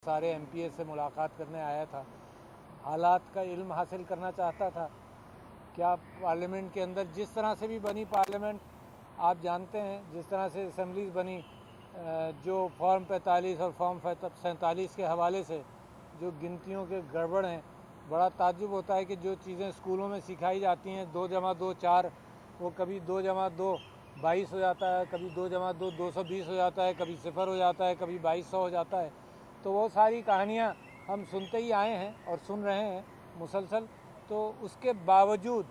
सारे एमपीए से मुलाकात करने आया था, हालात का इल्म हासिल करना चाहता था। क्या पार्लियामेंट के अंदर जिस तरह से भी बनी पार्लियामेंट, आप जानते हैं जिस तरह से असम्बलीज बनी, जो फॉर्म 45 और फॉर्म 47 के हवाले से जो गिनतियों के गड़बड़ हैं, बड़ा ताज्जुब होता है कि जो चीज़ें स्कूलों में सिखाई जाती हैं 2 जमा 2 4, वो कभी 2 जमा 2 22 हो जाता है, कभी 2 जमा 2 220 हो जाता है, कभी 0 हो जाता है, कभी 2200 हो जाता है। तो वो सारी कहानियाँ हम सुनते ही आए हैं और सुन रहे हैं मुसलसल। तो उसके बावजूद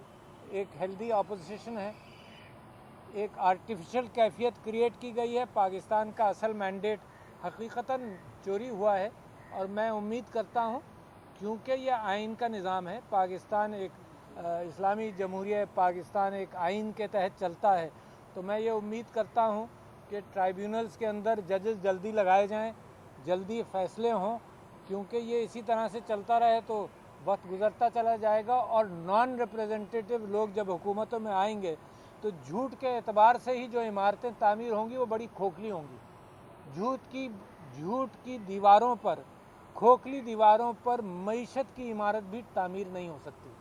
एक हेल्दी अपोजिशन है, एक आर्टिफिशियल कैफियत क्रिएट की गई है। पाकिस्तान का असल मैंडेट हकीकतन चोरी हुआ है और मैं उम्मीद करता हूँ, क्योंकि यह आइन का निज़ाम है, पाकिस्तान एक इस्लामी जमहूरिया पाकिस्तान एक आइन के तहत चलता है, तो मैं ये उम्मीद करता हूँ कि ट्राइब्यूनल्स के अंदर जजेस जल्दी लगाए जाएं, जल्दी फ़ैसले हों, क्योंकि ये इसी तरह से चलता रहे तो वक्त गुज़रता चला जाएगा और नॉन रिप्रेजेंटेटिव लोग जब हुकूमतों में आएंगे तो झूठ के एतबार से ही जो इमारतें तामीर होंगी वो बड़ी खोखली होंगी। झूठ की दीवारों पर, खोखली दीवारों पर मईशत की इमारत भी तामीर नहीं हो सकती।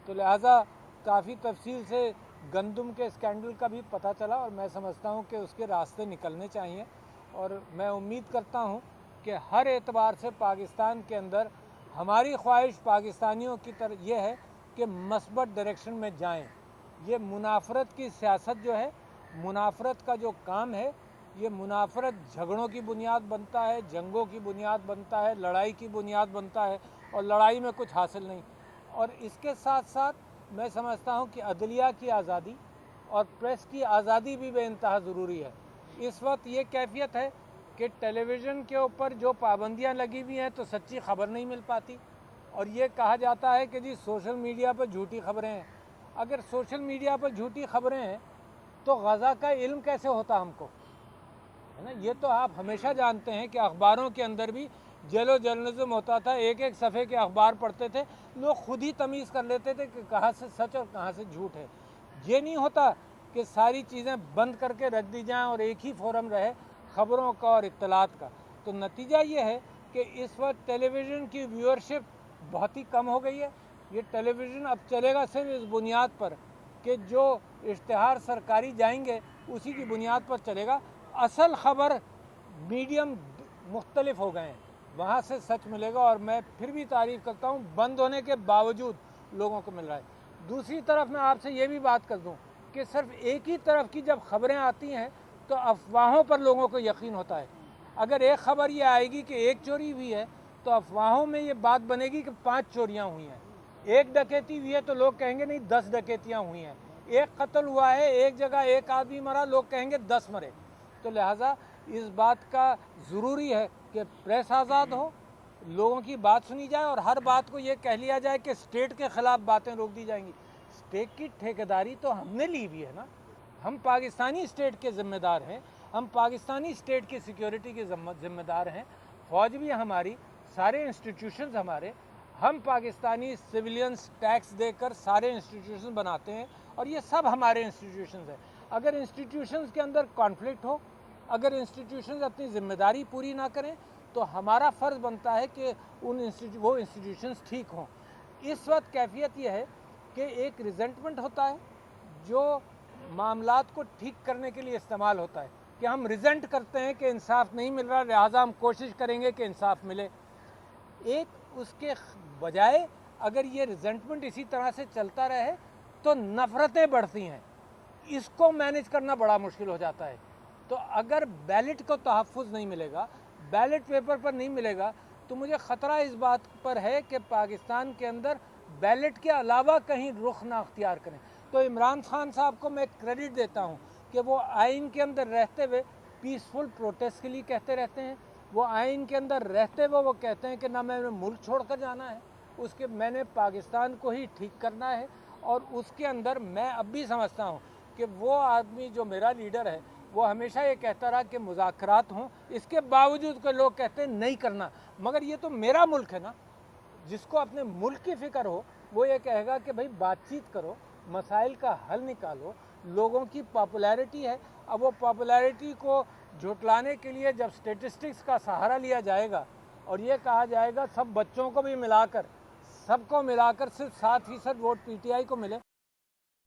तो लिहाजा काफ़ी तफसील से गंदम के स्कैंडल का भी पता चला और मैं समझता हूँ कि उसके रास्ते निकलने चाहिए। और मैं उम्मीद करता हूँ कि हर एतबार से पाकिस्तान के अंदर हमारी ख्वाहिश पाकिस्तानियों की तरह यह है कि मस्बत डायरेक्शन में जाएं। ये मुनाफरत की सियासत जो है, मुनाफरत का जो काम है, ये मुनाफरत झगड़ों की बुनियाद बनता है, जंगों की बुनियाद बनता है, लड़ाई की बुनियाद बनता है और लड़ाई में कुछ हासिल नहीं। और इसके साथ साथ मैं समझता हूँ कि अदलिया की आज़ादी और प्रेस की आज़ादी भी बेइंतहा ज़रूरी है। इस वक्त ये कैफियत है कि टेलीविज़न के ऊपर जो पाबंदियाँ लगी हुई हैं तो सच्ची खबर नहीं मिल पाती, और ये कहा जाता है कि जी सोशल मीडिया पर झूठी खबरें हैं। अगर सोशल मीडिया पर झूठी खबरें हैं तो गज़ा का इल्म कैसे होता हमको, है ना। ये तो आप हमेशा जानते हैं कि अखबारों के अंदर भी जेलो जर्नलिज्म होता था, एक एक सफ़े के अखबार पढ़ते थे, लोग खुद ही तमीज़ कर लेते थे कि कहाँ से सच और कहाँ से झूठ है। ये नहीं होता कि सारी चीज़ें बंद करके रख दी जाएं और एक ही फोरम रहे ख़बरों का और इत्तलात का। तो नतीजा ये है कि इस वक्त टेलीविज़न की व्यूअरशिप बहुत ही कम हो गई है। ये टेलीविज़न अब चलेगा सिर्फ इस बुनियाद पर कि जो इश्तिहार सरकारी जाएंगे उसी की बुनियाद पर चलेगा। असल ख़बर मीडियम मुख्तलिफ हो गए हैं, वहाँ से सच मिलेगा। और मैं फिर भी तारीफ़ करता हूँ, बंद होने के बावजूद लोगों को मिल रहा है। दूसरी तरफ मैं आपसे ये भी बात कर दूँ कि सिर्फ एक ही तरफ की जब खबरें आती हैं तो अफवाहों पर लोगों को यकीन होता है। अगर एक ख़बर ये आएगी कि एक चोरी हुई है तो अफवाहों में ये बात बनेगी कि 5 चोरियाँ हुई हैं। एक डकैती हुई है तो लोग कहेंगे नहीं 10 डकैतियाँ हुई हैं। एक कत्ल हुआ है, एक जगह एक आदमी मरा, लोग कहेंगे 10 मरे। तो लिहाजा इस बात का ज़रूरी है कि प्रेस आज़ाद हो, लोगों की बात सुनी जाए और हर बात को ये कह लिया जाए कि स्टेट के ख़िलाफ़ बातें रोक दी जाएंगी। स्टेट की ठेकेदारी तो हमने ली हुई है ना, हम पाकिस्तानी स्टेट के ज़िम्मेदार हैं, हम पाकिस्तानी स्टेट की सिक्योरिटी के ज़िम्मेदार हैं। फ़ौज भी हमारी, सारे इंस्टीट्यूशंस हमारे, हम पाकिस्तानी सिविलियंस टैक्स देकर सारे इंस्टीट्यूशन बनाते हैं और ये सब हमारे इंस्टीट्यूशंस हैं। अगर इंस्टीट्यूशंस के अंदर कॉन्फ्लिक्ट हो, अगर इंस्टीट्यूशंस अपनी ज़िम्मेदारी पूरी ना करें तो हमारा फ़र्ज़ बनता है कि वो इंस्टीट्यूशंस ठीक हों। इस वक्त कैफियत ये है कि एक रिजेंटमेंट होता है जो मामलात को ठीक करने के लिए इस्तेमाल होता है, कि हम रिजेंट करते हैं कि इंसाफ नहीं मिल रहा, लिहाजा हम कोशिश करेंगे कि इंसाफ मिले। एक उसके बजाय अगर ये रिजेंटमेंट इसी तरह से चलता रहे तो नफ़रतें बढ़ती हैं, इसको मैनेज करना बड़ा मुश्किल हो जाता है। तो अगर बैलेट को तहफ़्फ़ुज़ नहीं मिलेगा, बैलेट पेपर पर नहीं मिलेगा, तो मुझे ख़तरा इस बात पर है कि पाकिस्तान के अंदर बैलेट के अलावा कहीं रुख ना अख्तियार करें। तो इमरान खान साहब को मैं क्रेडिट देता हूँ कि वो आइन के अंदर रहते हुए पीसफुल प्रोटेस्ट के लिए कहते रहते हैं। वो आइन के अंदर रहते हुए वो कहते हैं कि ना मैंने मुल्क छोड़ कर जाना है, उसके मैंने पाकिस्तान को ही ठीक करना है। और उसके अंदर मैं अब भी समझता हूँ कि वो आदमी जो मेरा लीडर है वो हमेशा ये कहता रहा कि मुज़ाकरात हों, इसके बावजूद के लोग कहते हैं नहीं करना। मगर ये तो मेरा मुल्क है ना, जिसको अपने मुल्क की फ़िक्र हो वो ये कहेगा कि भाई बातचीत करो, मसाइल का हल निकालो। लोगों की पॉपुलैरिटी है, अब वो पॉपुलैरिटी को झुटलाने के लिए जब स्टेटिस्टिक्स का सहारा लिया जाएगा اور یہ کہا جائے گا سب بچوں کو بھی ملا کر، سب کو ملا کر صرف 7% ووٹ پی ٹی آئی کو ملے